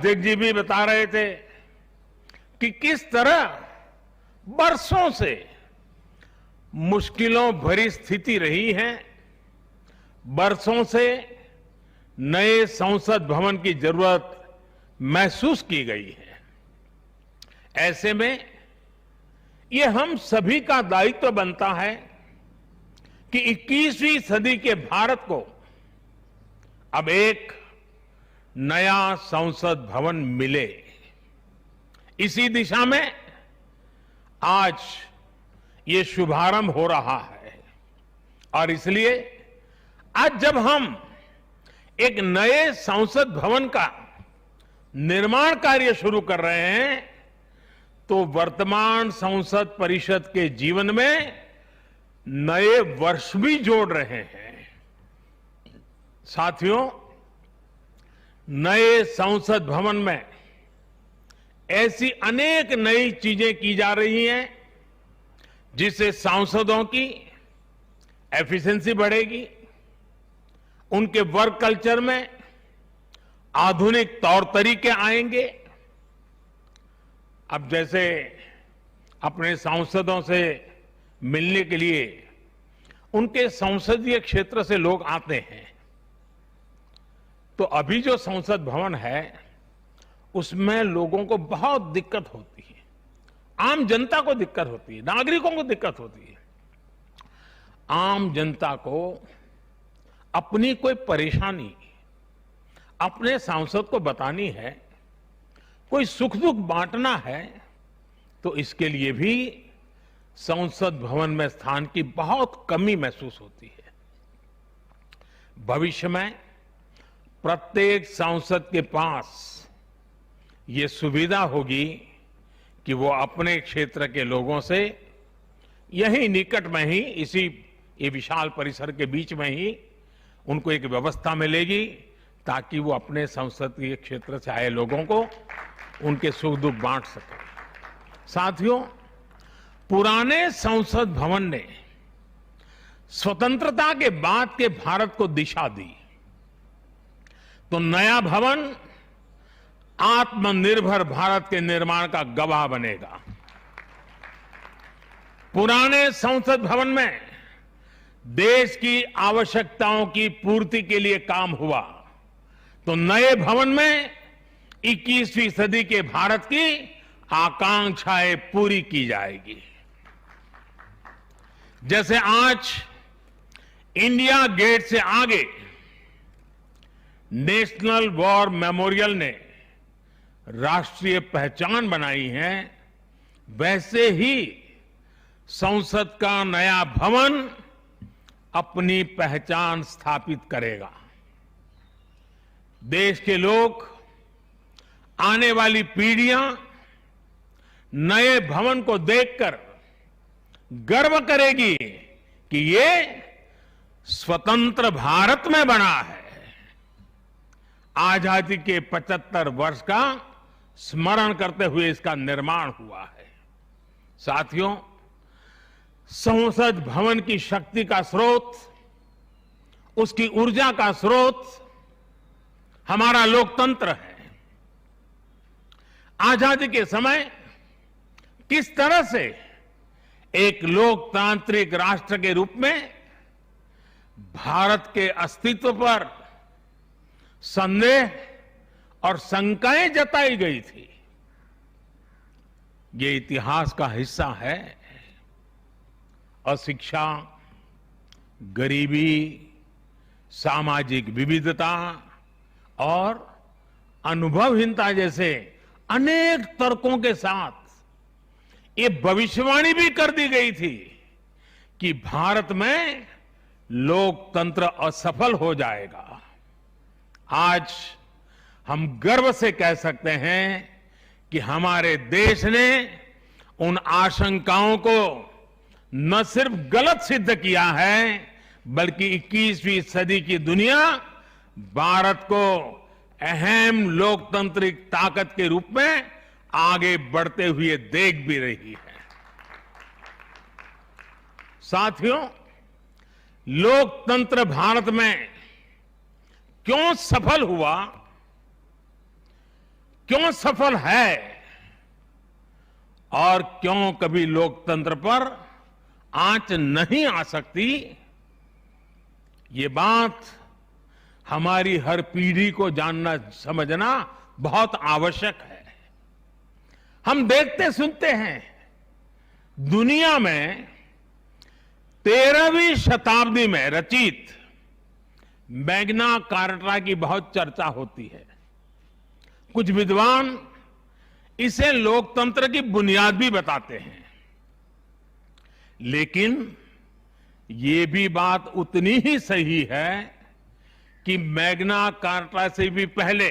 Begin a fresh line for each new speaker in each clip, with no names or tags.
अध्यक्ष जी भी बता रहे थे कि किस तरह बरसों से मुश्किलों भरी स्थिति रही है। बरसों से नए संसद भवन की जरूरत महसूस की गई है। ऐसे में ये हम सभी का दायित्व बनता है कि 21वीं सदी के भारत को अब एक नया संसद भवन मिले। इसी दिशा में आज ये शुभारंभ हो रहा है और इसलिए आज जब हम एक नए संसद भवन का निर्माण कार्य शुरू कर रहे हैं तो वर्तमान संसद परिषद के जीवन में नए वर्ष भी जोड़ रहे हैं। साथियों, नए संसद भवन में ऐसी अनेक नई चीजें की जा रही हैं जिससे सांसदों की एफिशिएंसी बढ़ेगी, उनके वर्क कल्चर में आधुनिक तौर तरीके आएंगे। अब जैसे अपने सांसदों से मिलने के लिए उनके संसदीय क्षेत्र से लोग आते हैं, तो अभी जो संसद भवन है उसमें लोगों को बहुत दिक्कत होती है, आम जनता को दिक्कत होती है, नागरिकों को दिक्कत होती है। आम जनता को अपनी कोई परेशानी अपने सांसद को बतानी है, कोई सुख दुख बांटना है, तो इसके लिए भी संसद भवन में स्थान की बहुत कमी महसूस होती है। भविष्य में प्रत्येक सांसद के पास ये सुविधा होगी कि वो अपने क्षेत्र के लोगों से यही निकट में ही, इसी ये विशाल परिसर के बीच में ही उनको एक व्यवस्था मिलेगी ताकि वो अपने संसदीय क्षेत्र से आए लोगों को उनके सुख दुख बांट सके। साथियों, पुराने संसद भवन ने स्वतंत्रता के बाद के भारत को दिशा दी, तो नया भवन आत्मनिर्भर भारत के निर्माण का गवाह बनेगा। पुराने संसद भवन में देश की आवश्यकताओं की पूर्ति के लिए काम हुआ, तो नए भवन में 21वीं सदी के भारत की आकांक्षाएं पूरी की जाएगी। जैसे आज इंडिया गेट से आगे नेशनल वॉर मेमोरियल ने राष्ट्रीय पहचान बनाई है, वैसे ही संसद का नया भवन अपनी पहचान स्थापित करेगा। देश के लोग, आने वाली पीढ़ियां नए भवन को देखकर गर्व करेगी कि ये स्वतंत्र भारत में बना है। आजादी के 75 वर्ष का स्मरण करते हुए इसका निर्माण हुआ है। साथियों, संसद भवन की शक्ति का स्रोत, उसकी ऊर्जा का स्रोत हमारा लोकतंत्र है। आजादी के समय किस तरह से एक लोकतांत्रिक राष्ट्र के रूप में भारत के अस्तित्व पर संदेह और शंकाएं जताई गई थी, ये इतिहास का हिस्सा है। अशिक्षा, गरीबी, सामाजिक विविधता और अनुभवहीनता जैसे अनेक तर्कों के साथ ये भविष्यवाणी भी कर दी गई थी कि भारत में लोकतंत्र असफल हो जाएगा। आज हम गर्व से कह सकते हैं कि हमारे देश ने उन आशंकाओं को न सिर्फ गलत सिद्ध किया है, बल्कि 21वीं सदी की दुनिया भारत को अहम लोकतांत्रिक ताकत के रूप में आगे बढ़ते हुए देख भी रही है। साथियों, लोकतंत्र भारत में क्यों सफल हुआ, क्यों सफल है और क्यों कभी लोकतंत्र पर आंच नहीं आ सकती, ये बात हमारी हर पीढ़ी को जानना समझना बहुत आवश्यक है। हम देखते सुनते हैं दुनिया में 13वीं शताब्दी में रचित मैग्ना कार्टा की बहुत चर्चा होती है। कुछ विद्वान इसे लोकतंत्र की बुनियाद भी बताते हैं, लेकिन ये भी बात उतनी ही सही है कि मैग्ना कार्टा से भी पहले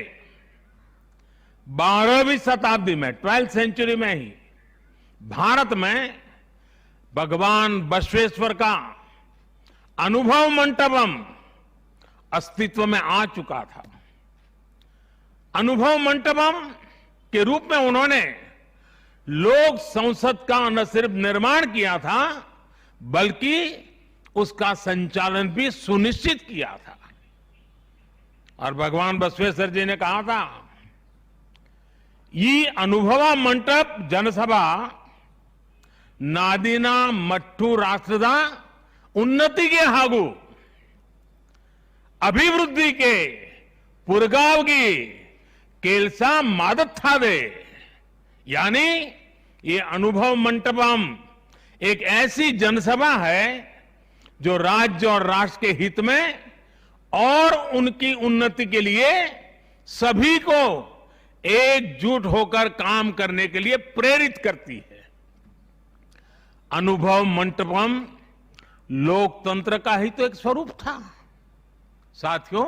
12वीं शताब्दी में 12th सेंचुरी में ही भारत में भगवान बसवेश्वर का अनुभव मंटपम अस्तित्व में आ चुका था। अनुभव मंटपम के रूप में उन्होंने लोक संसद का न सिर्फ निर्माण किया था बल्कि उसका संचालन भी सुनिश्चित किया था। और भगवान बसवेश्वर जी ने कहा था, ಈ ಅನುಭವ ಮಂಟಪ ಜನಸಭಾ ನಾದಿನ ಮಟ್ಟು ರಾಷ್ಟ್ರದ ಉನ್ನತಿಗೆ ಹಾಗೂ ಅಭಿವೃದ್ಧಿಗೆ ಪುರ್ಗಾವ್ಗಿ ಕೆಲಸ ಮಾಡುತ್ತದೆ। यानी ये अनुभव मंटपम एक ऐसी जनसभा है जो राज्य और राष्ट्र के हित में और उनकी उन्नति के लिए सभी को एकजुट होकर काम करने के लिए प्रेरित करती है। अनुभव मंटपम लोकतंत्र का ही तो एक स्वरूप था। साथियों,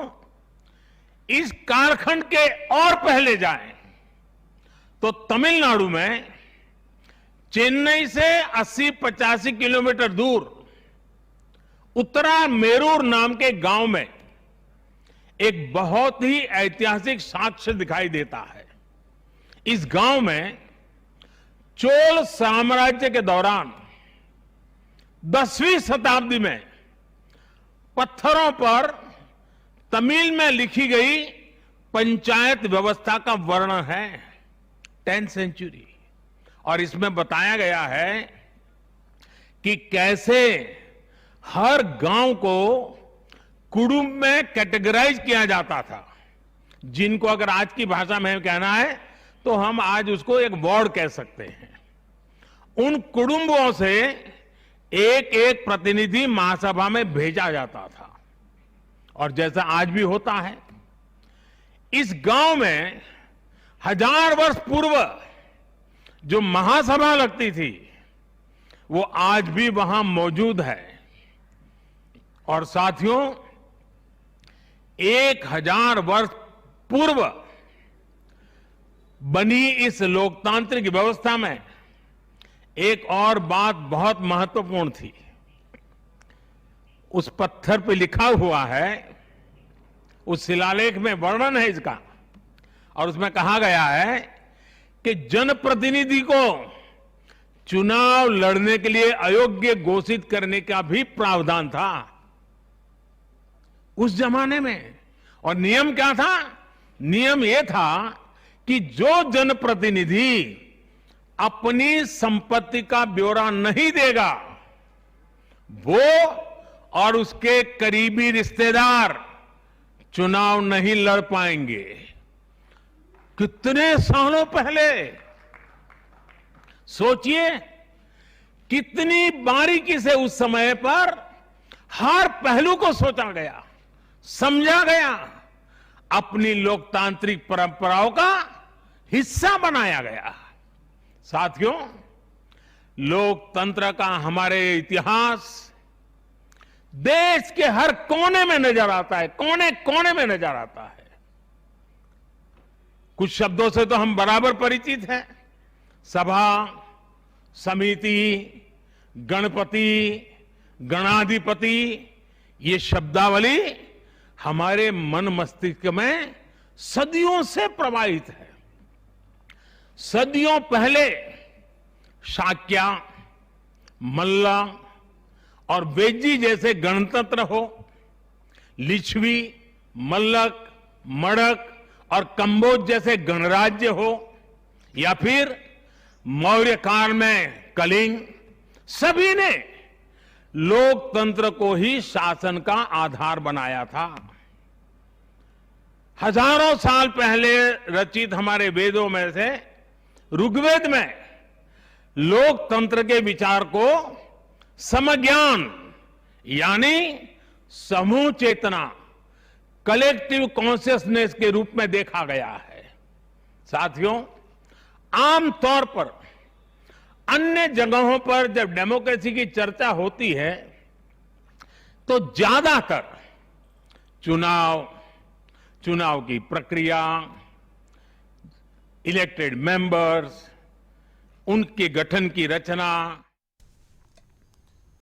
इस कालखंड के और पहले जाएं तो तमिलनाडु में चेन्नई से 80-85 किलोमीटर दूर उत्तरा मेरूर नाम के गांव में एक बहुत ही ऐतिहासिक साक्ष्य दिखाई देता है। इस गांव में चोल साम्राज्य के दौरान 10वीं शताब्दी में पत्थरों पर तमिल में लिखी गई पंचायत व्यवस्था का वर्णन है। 10th सेंचुरी, और इसमें बताया गया है कि कैसे हर गांव को कुटुंब में कैटेगराइज किया जाता था, जिनको अगर आज की भाषा में कहना है तो हम आज उसको एक वार्ड कह सकते हैं। उन कुटुंबों से एक एक प्रतिनिधि महासभा में भेजा जाता था, और जैसा आज भी होता है, इस गांव में 1000 वर्ष पूर्व जो महासभा लगती थी वो आज भी वहां मौजूद है। और साथियों, 1000 वर्ष पूर्व बनी इस लोकतांत्रिक व्यवस्था में एक और बात बहुत महत्वपूर्ण थी। उस पत्थर पे लिखा हुआ है, उस शिलालेख में वर्णन है इसका, और उसमें कहा गया है कि जनप्रतिनिधि को चुनाव लड़ने के लिए अयोग्य घोषित करने का भी प्रावधान था उस जमाने में। और नियम क्या था? नियम यह था कि जो जनप्रतिनिधि अपनी संपत्ति का ब्यौरा नहीं देगा वो और उसके करीबी रिश्तेदार चुनाव नहीं लड़ पाएंगे। कितने सालों पहले सोचिए, कितनी बारीकी से उस समय पर हर पहलू को सोचा गया, समझा गया, अपनी लोकतांत्रिक परंपराओं का हिस्सा बनाया गया। साथियों, लोकतंत्र का हमारे इतिहास देश के हर कोने में नजर आता है, कोने कोने में नजर आता है। कुछ शब्दों से तो हम बराबर परिचित हैं, सभा, समिति, गणपति, गणाधिपति, ये शब्दावली हमारे मन मस्तिष्क में सदियों से प्रवाहित है। सदियों पहले शाक्या, मल्ला और बेज्जी जैसे गणतंत्र हो, लिच्छवी, मल्लक, मड़क और कंबोज जैसे गणराज्य हो या फिर मौर्य काल में कलिंग, सभी ने लोकतंत्र को ही शासन का आधार बनाया था। हजारों साल पहले रचित हमारे वेदों में से ऋग्वेद में लोकतंत्र के विचार को समज्ञान यानी समूह चेतना, कलेक्टिव कॉन्शियसनेस के रूप में देखा गया है। साथियों, आमतौर पर अन्य जगहों पर जब डेमोक्रेसी की चर्चा होती है तो ज्यादातर चुनाव की प्रक्रिया, इलेक्टेड मेंबर्स, उनके गठन की रचना,